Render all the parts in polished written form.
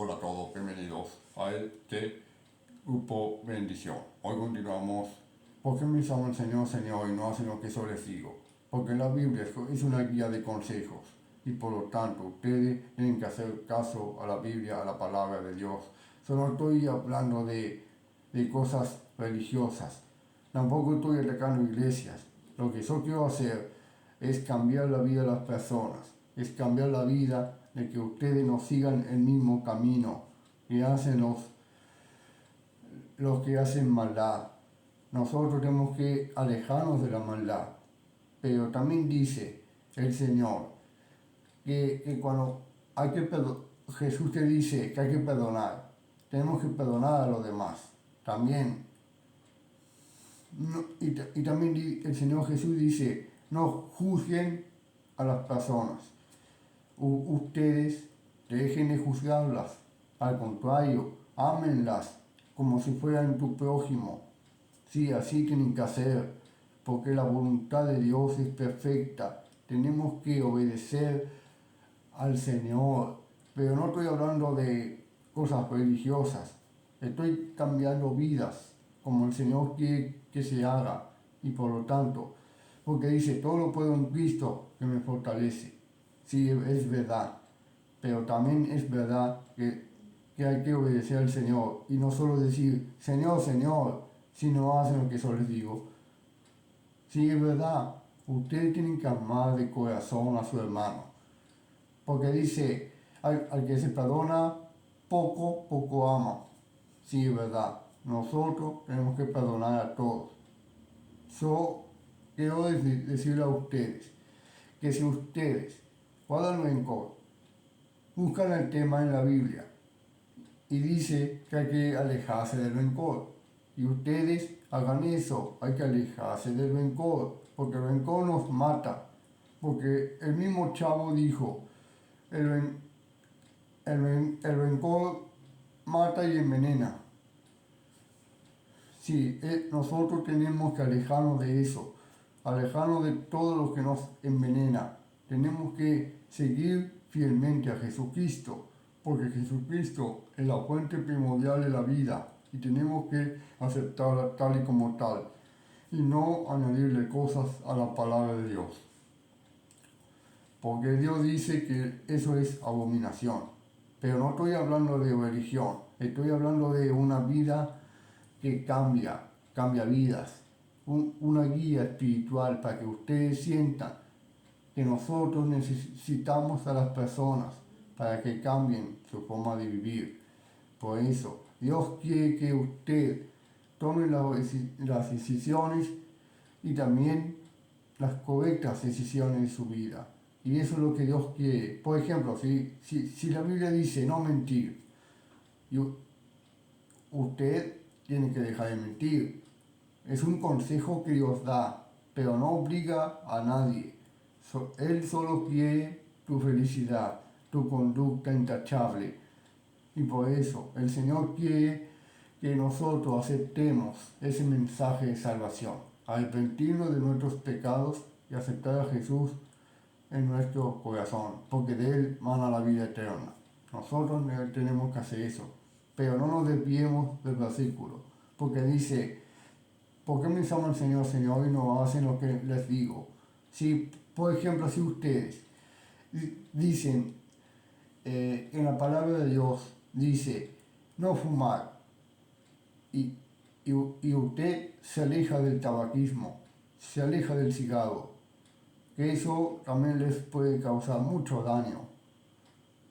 Hola a todos, bienvenidos a este grupo bendición. Hoy continuamos. ¿Por qué me llaman el Señor, Señor y no hacen lo que yo les digo? Porque la Biblia es una guía de consejos y por lo tanto ustedes tienen que hacer caso a la Biblia, a la palabra de Dios. Yo no estoy hablando de cosas religiosas, tampoco estoy atacando iglesias. Lo que yo quiero hacer es cambiar la vida de las personas, es cambiar la vida de que ustedes no sigan el mismo camino que hacen los que hacen maldad. Nosotros tenemos que alejarnos de la maldad. Pero también dice el Señor que cuando Jesús te dice que hay que perdonar, tenemos que perdonar a los demás. También, y también el Señor Jesús dice, no juzguen a las personas. Ustedes dejen de juzgarlas, al contrario, ámenlas como si fueran tu prójimo. Sí, así tienen que hacer, porque la voluntad de Dios es perfecta. Tenemos que obedecer al Señor, pero no estoy hablando de cosas religiosas, estoy cambiando vidas, como el Señor quiere que se haga, y por lo tanto, porque dice, todo lo puedo en Cristo que me fortalece. Sí, es verdad, pero también es verdad que hay que obedecer al Señor y no solo decir, Señor, Señor, si no hacen lo que yo les digo. Sí, es verdad, ustedes tienen que amar de corazón a su hermano, porque dice, al que se perdona poco, poco ama. Sí, es verdad, nosotros tenemos que perdonar a todos. Yo quiero decirle a ustedes que si ustedes guardan rencor, buscan el tema en la Biblia y dice que hay que alejarse del rencor. Y ustedes hagan eso, hay que alejarse del rencor, porque el rencor nos mata. Porque el mismo Chavo dijo, el rencor mata y envenena. Sí, nosotros tenemos que alejarnos de eso, alejarnos de todo lo que nos envenena. Tenemos que seguir fielmente a Jesucristo, porque Jesucristo es la fuente primordial de la vida y tenemos que aceptarla tal y como tal y no añadirle cosas a la palabra de Dios. Porque Dios dice que eso es abominación. Pero no estoy hablando de religión, estoy hablando de una vida que cambia vidas. Una guía espiritual para que ustedes sientan que nosotros necesitamos a las personas para que cambien su forma de vivir. Por eso, Dios quiere que usted tome las decisiones y también las correctas decisiones de su vida. Y eso es lo que Dios quiere. Por ejemplo, si la Biblia dice no mentir, usted tiene que dejar de mentir. Es un consejo que Dios da, pero no obliga a nadie. Él solo quiere tu felicidad, tu conducta intachable. Y por eso el Señor quiere que nosotros aceptemos ese mensaje de salvación, arrepentirnos de nuestros pecados y aceptar a Jesús en nuestro corazón, porque de Él mana la vida eterna. Nosotros tenemos que hacer eso, pero no nos desviemos del versículo, porque dice, ¿por qué me llaman Señor, Señor y no hacen lo que les digo? Si, por ejemplo, si ustedes dicen, en la palabra de Dios dice, no fumar, y usted se aleja del tabaquismo, se aleja del cigarro, que eso también les puede causar mucho daño.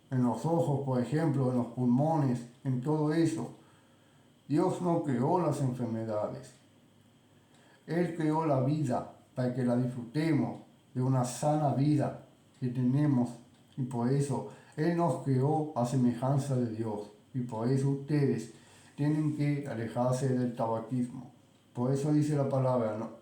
En los ojos, por ejemplo, en los pulmones, en todo eso. Dios no creó las enfermedades. Él creó la vida para que la disfrutemos de una sana vida que tenemos. Y por eso Él nos creó a semejanza de Dios. Y por eso ustedes tienen que alejarse del tabaquismo. Por eso dice la palabra, ¿no?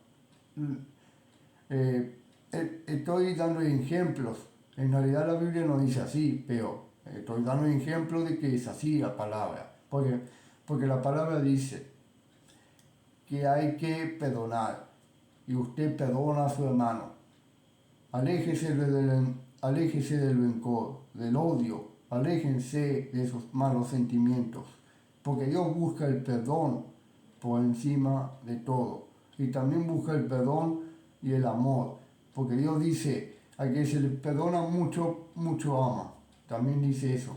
Estoy dando ejemplos. En realidad la Biblia no dice así, pero estoy dando ejemplos de que es así la palabra. Porque la palabra dice que hay que perdonar. Y usted perdona a su hermano. Aléjese del rencor, del odio, Aléjense de esos malos sentimientos, porque Dios busca el perdón por encima de todo. Y también busca el perdón y el amor, porque Dios dice, a que se le perdona mucho, mucho ama. También dice eso,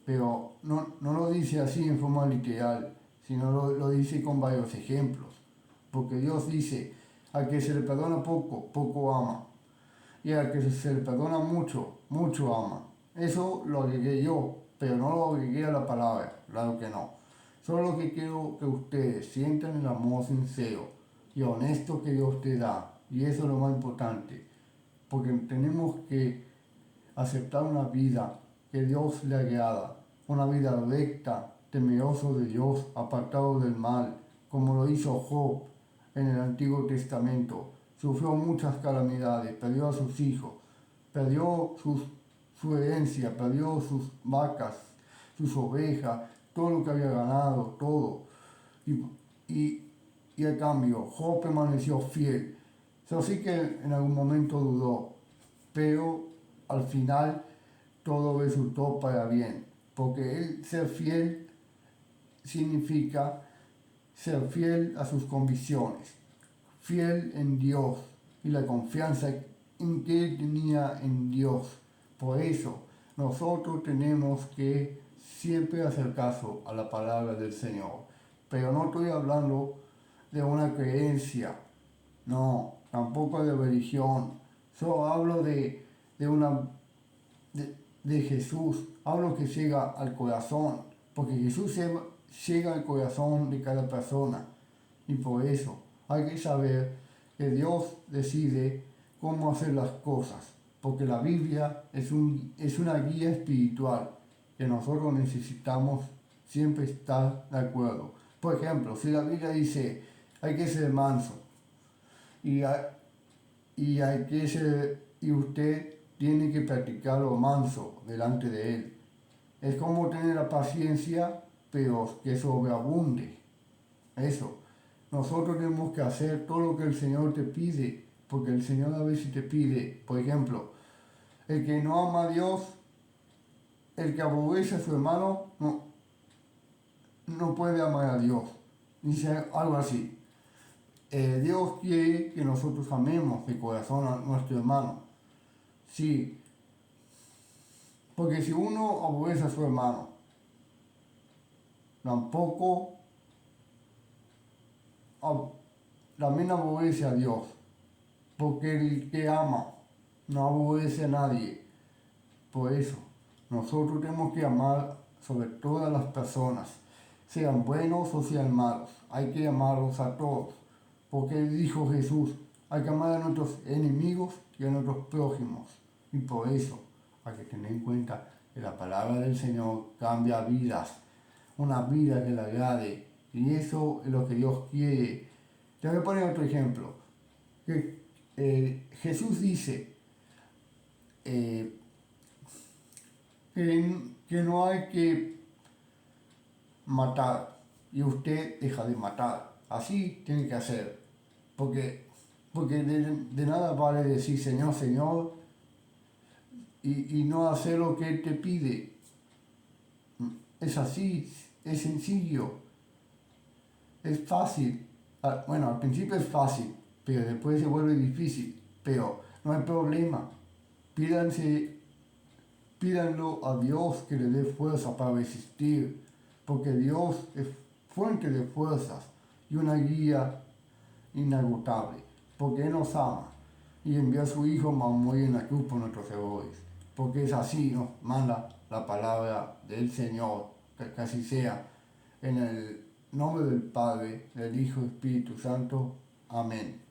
pero no lo dice así en forma literal, sino lo dice con varios ejemplos. Porque Dios dice, a que se le perdona poco, poco ama. Y a que se le perdona mucho, mucho ama. Eso lo agregué yo, pero no lo agregué a la palabra, claro que no. Solo que quiero que ustedes sientan el amor sincero y honesto que Dios te da. Y eso es lo más importante. Porque tenemos que aceptar una vida que Dios le agrada. Una vida recta, temeroso de Dios, apartado del mal, como lo hizo Job en el Antiguo Testamento. Sufrió muchas calamidades, perdió a sus hijos, perdió su herencia, perdió sus vacas, sus ovejas, todo lo que había ganado, todo. Y a cambio, Job permaneció fiel. Sí que en algún momento dudó, pero al final todo resultó para bien, porque él ser fiel significa ser fiel a sus convicciones, fiel en Dios y la confianza en que él tenía en Dios. Por eso nosotros tenemos que siempre hacer caso a la palabra del Señor. Pero no estoy hablando de una creencia, no, tampoco de religión. Solo hablo de Jesús, hablo que llega al corazón, porque Jesús llega al corazón de cada persona. Y por eso hay que saber que Dios decide cómo hacer las cosas, porque la Biblia es una guía espiritual que nosotros necesitamos siempre estar de acuerdo. Por ejemplo, si la Biblia dice hay que ser manso y y usted tiene que practicarlo manso delante de Él. Es como tener la paciencia, pero que sobreabunde. Eso. Nosotros tenemos que hacer todo lo que el Señor te pide, porque el Señor a veces te pide, por ejemplo, el que no ama a Dios, el que aborrece a su hermano, no puede amar a Dios. Dice algo así. Dios quiere que nosotros amemos de corazón a nuestro hermano. Sí, porque si uno aborrece a su hermano, tampoco también aborrece a Dios, porque el que ama no aborrece a nadie. Por eso, nosotros tenemos que amar sobre todas las personas, sean buenos o sean malos. Hay que amarlos a todos, porque dijo Jesús, hay que amar a nuestros enemigos y a nuestros prójimos. Y por eso hay que tener en cuenta que la palabra del Señor cambia vidas, una vida que le agrade. Y eso es lo que Dios quiere. Te voy a poner otro ejemplo. Jesús dice que no hay que matar y usted deja de matar. Así tiene que hacer. Porque de nada vale decir Señor, Señor y no hacer lo que Él te pide. Es así, es sencillo, es fácil. Bueno, al principio es fácil, pero después se vuelve difícil. Pero no hay problema. Pídanlo a Dios que le dé fuerza para resistir, porque Dios es fuente de fuerzas y una guía inagotable, porque Él nos ama y envió a su Hijo a morir en la cruz por nuestros errores, porque es así, nos manda la palabra del Señor, que así sea, en el nombre del Padre, del Hijo y Espíritu Santo. Amén.